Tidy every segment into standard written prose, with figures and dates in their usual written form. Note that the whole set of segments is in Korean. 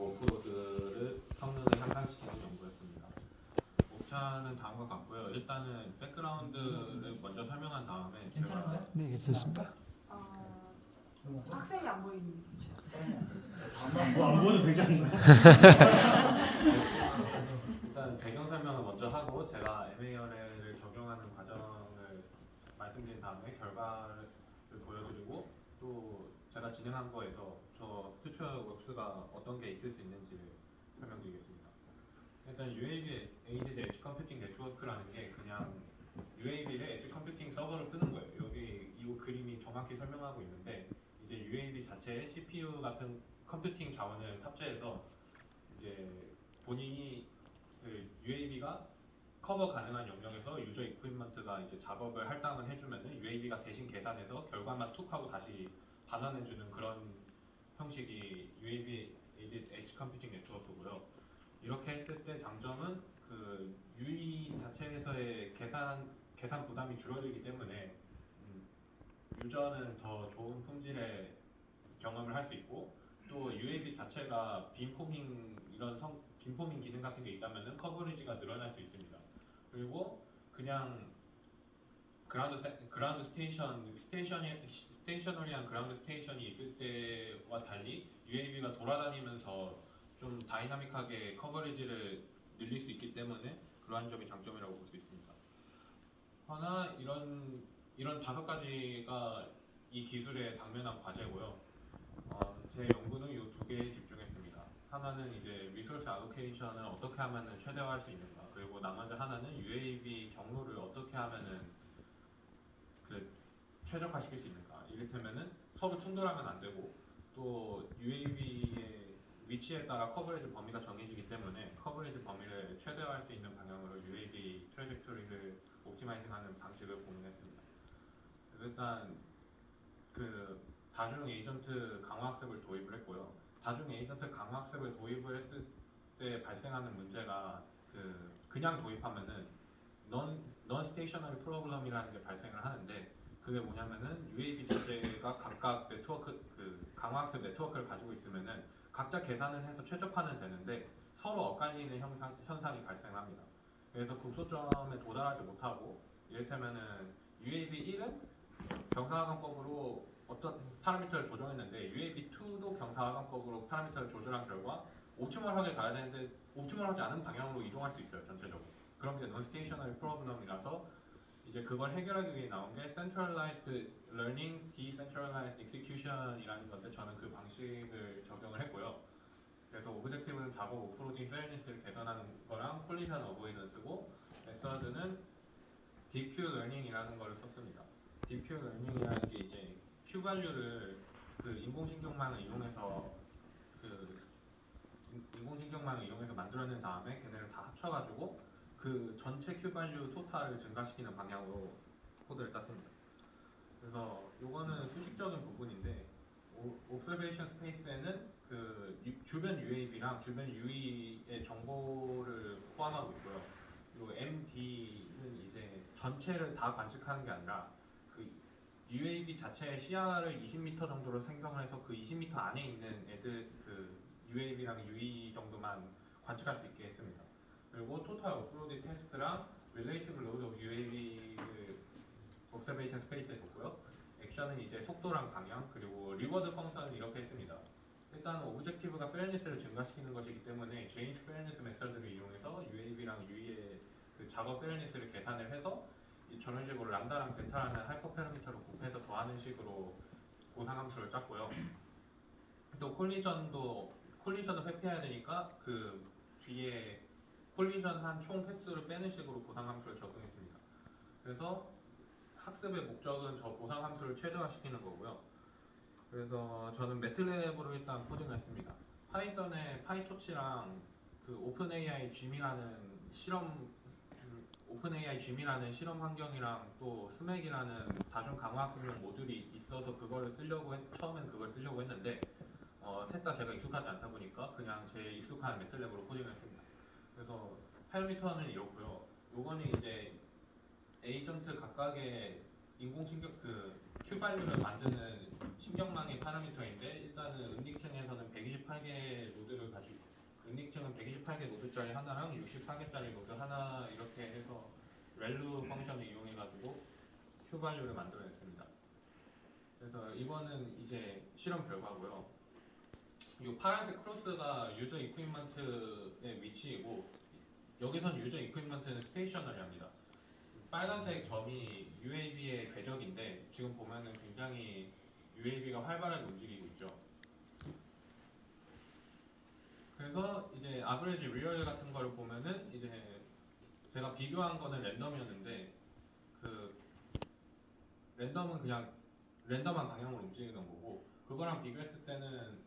오프로드를 성능을 향상시키는 연구였습니다. 목차는 다음과 같고요. 일단은 백그라운드를 먼저 설명한 다음에 괜찮은가요? 네, 괜찮습니다. 학생이 안 보이는. 안 보여도 되지 않나? 일단 배경 설명을 먼저 하고 제가 MARL을 적용하는 과정을 말씀드린 다음에 결과를 보여드리고 또 제가 진행한 거에서 저 퓨처 웍스가 어떤 게 있을 수 있는지를 설명드리겠습니다. 일단 UAV Aided Edge Computing Network라는 게 그냥 UAV를 엣지 컴퓨팅 서버로 쓰는 거예요. 여기 이 그림이 정확히 설명하고 있는데 이제 UAV 자체에 CPU 같은 컴퓨팅 자원을 탑재해서 이제 본인이 그 UAV가 커버 가능한 영역에서 유저 이퀴먼트가 이제 작업을 할당을 해주면은 UAV가 대신 계산해서 결과만 툭 하고 다시 반환해주는 그런 형식이 UAV Aided Edge Computing Network고요. 이렇게 했을 때 장점은 그 UI 자체에서의 계산 부담이 줄어들기 때문에 유저는 더 좋은 품질의 경험을 할 수 있고 또 UAV 자체가 빔포밍 빔포밍 기능 같은 게 있다면은 커버리지가 늘어날 수 있습니다. 그리고 그냥 그라운드 스테이셔너리한 그라운드 스테이션이 있을 때와 달리 UAV가 돌아다니면서 좀 다이나믹하게 커버리지를 늘릴 수 있기 때문에 그러한 점이 장점이라고 볼 수 있습니다. 하나 이런 5가지가 이 기술에 당면한 과제고요. 제 연구는 이 2개에 집중했습니다. 하나는 이제 리소스 알로케이션을 어떻게 하면은 최대화할 수 있는가, 그리고 나머지 하나는 UAV 경로를 어떻게 하면은 그 최적화시킬 수 있는가. 이를테면은 서로 충돌하면 안 되고 또 UAV의 위치에 따라 커버리지 범위가 정해지기 때문에 커버리지 범위를 최대화할 수 있는 방향으로 UAV 트래젝토리를 옵티마이징하는 방식을 고민했습니다. 일단 그 다중 에이전트 강화학습을 도입을 했고요. 다중 에이전트 강화학습을 도입을 했을 때 발생하는 문제가 그냥 도입하면은 non stationary problem이라는 게 발생을 하는데 그게 뭐냐면은 UAV 자체가 각각 네트워크 강화학습 네트워크를 가지고 있으면은 각자 계산을 해서 최적화는 되는데 서로 엇갈리는 현상이 발생합니다. 그래서 국소점에 도달하지 못하고 이를테면은 UAV 1은 경사하강법으로 어떤 파라미터를 조정했는데 UAV2도 경사하강법으로 파라미터를 조절한 결과 옵티멀하게 가야 되는데 옵티멀하지 않은 방향으로 이동할 수 있어요, 전체적으로. 그런 게 non-stationary problem이라서 이제 그걸 해결하기 위해 나온 게 centralized learning, decentralized execution이라는 건데 저는 그 방식을 적용을 했고요. 그래서 오브젝티브는 작업 오프로딩 페어니스를 개선하는 거랑 콜리전 어보이던스고 메서드는 deep Q learning이라는 걸 썼습니다. deep Q learning이라는 게 이제 Q 밸류를 인공신경망을 이용해서 만들어낸 다음에 걔네를 다 합쳐가지고 그 전체 Q 밸류 토탈을 증가시키는 방향으로 코드를 땄습니다. 그래서 요거는 수식적인 부분인데 옵서베이션 스페이스에는 주변 UAV랑 주변 UE의 정보를 포함하고 있고요. 요 MD는 이제 전체를 다 관측하는 게 아니라 UAV 자체의 시야를 20m 정도로 생성을 해서 그 20m 안에 있는 UAV랑 UE 정도만 관측할 수 있게 했습니다. 그리고 토탈 오프로드 테스트랑 Relative Load of UAV를 Observation Space에 줬고요. 액션은 이제 속도랑 방향, 그리고 리워드 펑션은 이렇게 했습니다. 일단 오브젝티브가 fairness를 증가시키는 것이기 때문에 제임스 fairness 메서드를 이용해서 UAV랑 UE의 작업 fairness를 계산을 해서 저런 식으로 람다랑 벤타라는 하이퍼 패러미터를 곱해서 더하는 식으로 보상함수를 짰고요. 또 콜리전을 회피해야 되니까 그 뒤에 콜리전한 총 횟수를 빼는 식으로 보상함수를 적용했습니다. 그래서 학습의 목적은 저 보상함수를 최대화시키는 거고요. 그래서 저는 매틀랩으로 일단 코딩을 했습니다. 파이썬의 파이토치랑 오픈AI Gm이라는 실험 환경이랑 또 스맥이라는 다중 강화학습용 모듈이 있어서 처음엔 그걸 쓰려고 했는데 셋 다 제가 익숙하지 않다 보니까 그냥 제 익숙한 매틀랩으로 코딩을 했습니다. 그래서 파라미터는 이렇고요. 요거는 이제 에이전트 각각의 인공신경 Q 발류를 만드는 신경망의 파라미터인데 일단은 은닉층에서는 128개 노드를 가지고 은닉층은 128개 노드짜리 하나랑 64개짜리 노드 하나 이렇게 해서 렐루 펑션을 이용해 가지고 Q 발류를 만들어냈습니다. 그래서 이거는 이제 실험 결과고요. 이 파란색 크로스가 유저 이퀴먼트의 위치이고 여기선 유저 이퀴먼트는 스테이셔너리합니다. 빨간색 점이 UAV의 궤적인데 지금 보면은 굉장히 UAV가 활발하게 움직이고 있죠. 그래서 이제 아브레지 리얼 같은 거를 보면은 이제 제가 비교한 거는 랜덤이었는데 그 랜덤은 그냥 랜덤한 방향으로 움직이는 거고 그거랑 비교했을 때는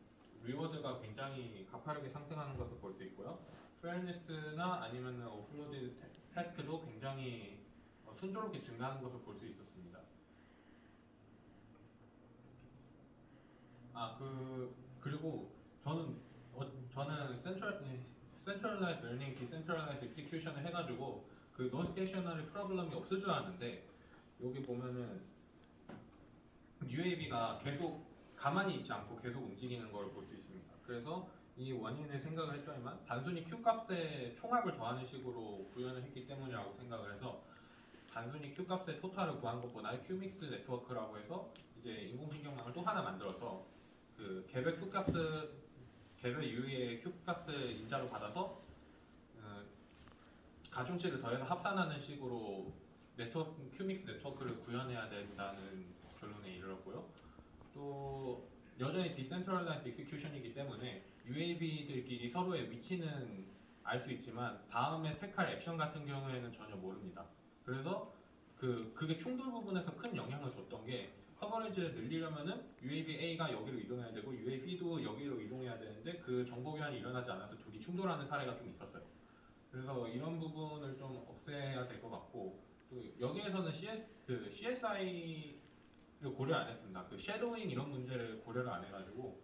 리워드가 굉장히 가파르게 상승하는 것을 볼 수 있고요. 프레임리스나 아니면 오프로드 태스크도 굉장히 순조롭게 증가하는 것을 볼 수 있었습니다. 그리고 저는 센트럴라이즈 러닝, 디센트럴라이즈 execution을 해가지고 그 non stationary 프로블럼이 없을 줄 알았는데 여기 보면은 UAV가 계속 가만히 있지 않고 계속 움직이는 걸 볼 수 있습니다. 그래서 이 원인을 생각을 했더니만 단순히 Q 값에 총합을 더하는 식으로 구현을 했기 때문이라고 생각을 해서 단순히 Q 값의 토탈을 구한 것보다 Q 믹스 네트워크라고 해서 이제 인공신경망을 또 하나 만들어서 그 개별 이후의 Q 값을 인자로 받아서 가중치를 더해서 합산하는 식으로 네트워크 Q 믹스 네트워크를 구현해야 된다는 결론에 이르렀고요. 또 여전히 디센트럴라이즈 익스큐션이기 때문에 UAV들끼리 서로의 위치는 알 수 있지만 다음에 택할 액션 같은 경우에는 전혀 모릅니다. 그래서 그게 충돌 부분에서 큰 영향을 줬던 게 커버리지를 늘리려면은 UAV A가 여기로 이동해야 되고 UAV B도 여기로 이동해야 되는데 그 정보 교환이 일어나지 않아서 둘이 충돌하는 사례가 좀 있었어요. 그래서 이런 부분을 좀 없애야 될 것 같고 여기에서는 CSI 고려 안 했습니다. 그 섀도잉 이런 문제를 고려를 안 해가지고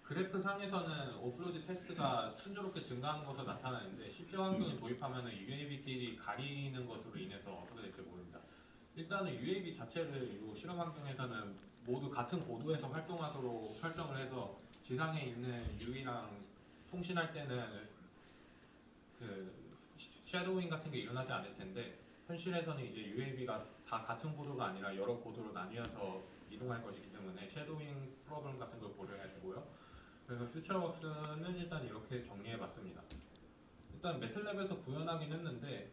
그래프 상에서는 오프로드 테스트가 순조롭게 증가하는 것으로 나타나는데 실제 환경에 도입하면은 UAV끼리 가리는 것으로 인해서 어떻게 될지 모릅니다. 일단은 UAV 자체를 이 실험 환경에서는 모두 같은 고도에서 활동하도록 설정을 해서 지상에 있는 UAV랑 통신할 때는 그 섀도잉 같은 게 일어나지 않을 텐데 현실에서는 이제 UAV가 다 같은 고도가 아니라 여러 고도로 나뉘어서 이동할 것이기 때문에 섀도잉 프로그램 같은 걸 고려해야 되고요. 그래서 퓨처웍스는 일단 이렇게 정리해봤습니다. 일단 매틀랩에서 구현하긴 했는데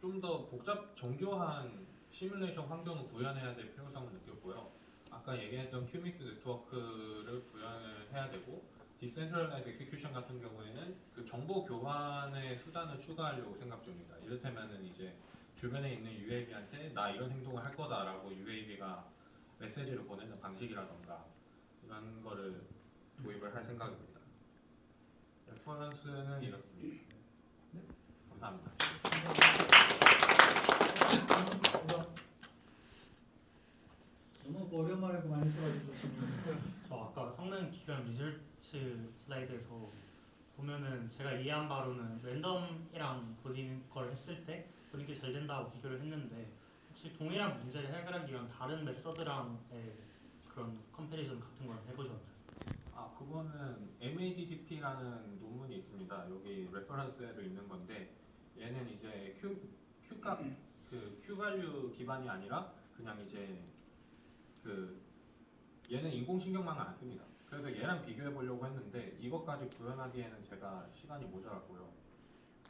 좀 더 정교한 시뮬레이션 환경을 구현해야 될 필요성을 느꼈고요. 아까 얘기했던 큐믹스 네트워크를 구현을 해야 되고 디센트럴라이즈 엑시큐션 같은 경우에는 그 정보 교환의 수단을 추가하려고 생각 중입니다. 이를테면은 이제 주변에 있는 UAV한테 나 이런 행동을 할 거다라고 UAV가 메시지를 보내는 방식이라던가 이런 거를 도입을 할 생각입니다. 레퍼런스는 이렇습니다. 네. 감사합니다. 너무 오랜만에 많이 써가지고 저 아까 성능 기반 리서치 슬라이드에서 보면은 제가 이해한 바로는 랜덤이랑 돌리는 걸 했을 때 돌리는 게 잘 된다고 비교를 했는데 혹시 동일한 문제를 해결하기 위한 다른 메서드랑의 그런 컴패리즌 같은 걸 해보셨나요? 그거는 MADDP라는 논문이 있습니다. 여기 레퍼런스에도 있는 건데 얘는 이제 Q값 Q value 기반이 아니라 그냥 이제 얘는 인공신경망을 안 씁니다. 그래서 얘랑 비교해 보려고 했는데 이것까지 구현하기에는 제가 시간이 모자랐고요.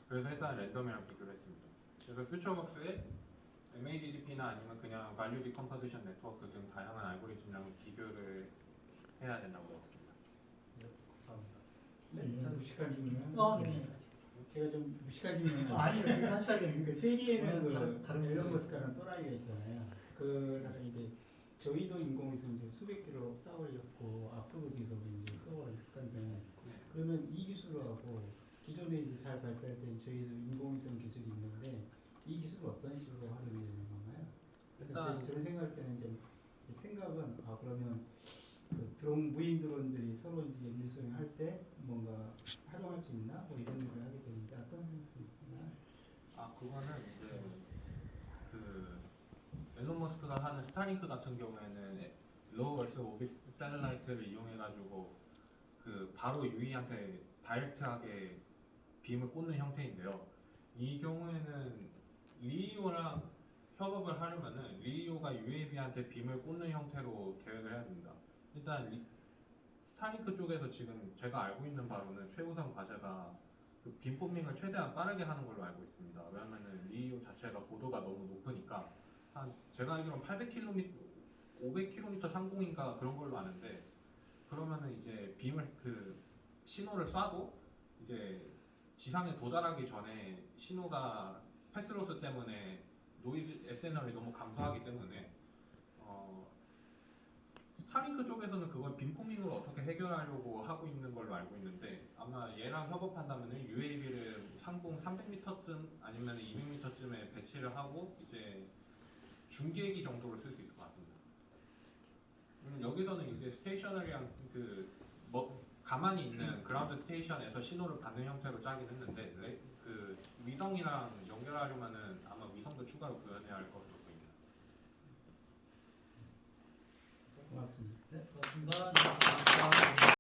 그래서 일단 랜덤이랑 비교를 했습니다. 그래서 퓨처웍스에 MADDP나 아니면 그냥 Value Decomposition Network 등 다양한 알고리즘이랑 비교를 해야 된다고 했습니다. 네, 감사합니다. 네, 무식한 질문이요. 네. 제가 좀 무식한 질문이에요. 아니요, 그렇게 하셔야 됩니다. 그 세계에는 다른 앨런 머스크라는 또라이가 있잖아요. 그 사람이 이제 저희도 인공위성 이제 수백 킬로 쌓으려고 앞으로 계속 이제 써갈 건데 그러면 이 기술하고 기존에 이제 잘 발달된 저희도 인공위성 기술이 있는데 이 기술을 어떤 식으로 활용되는 건가요? 일단 저는 생각할 때는 이제 생각은 그러면 그 드론 무인 드론들이 서로 이제 인수행 할 때 뭔가 활용할 수 있나 뭐 이런 일을 하게 되는데 어떤 스타링크 같은 경우에는 로우 얼스 오비스 셀라이트를 이용해가지고 그 바로 유이한테 다이렉트하게 빔을 꽂는 형태인데요. 이 경우에는 리오랑 협업을 하려면은 리오가 UAV한테 빔을 꽂는 형태로 계획을 해야 됩니다. 일단 스타링크 쪽에서 지금 제가 알고 있는 바로는 최우선 과제가 그 빔포밍을 최대한 빠르게 하는 걸로 알고 있습니다. 왜냐면은 리오 자체가 고도가 너무 높으니까 한 제가 알기로는 800km, 500km 상공인가 그런 걸로 아는데 그러면은 이제 빔을 그 신호를 쏴도 이제 지상에 도달하기 전에 신호가 패스로스 때문에 노이즈 SNR이 너무 감소하기 때문에 스타링크 쪽에서는 그걸 빔포밍으로 어떻게 해결하려고 하고 있는 걸로 알고 있는데 아마 얘랑 협업한다면은 UAV를 상공 300m쯤 아니면 200m쯤에 배치를 하고 이제 중계기 정도로 쓸 수 있을 것 같습니다. 여기서는 이제 스테이셔너리한 가만히 있는 그라운드 스테이션에서 신호를 받는 형태로 짜긴 했는데 그 위성이랑 연결하려면은 아마 위성도 추가로 구현해야 할 것으로 보입니다. 고맙습니다. 네, 고맙습니다.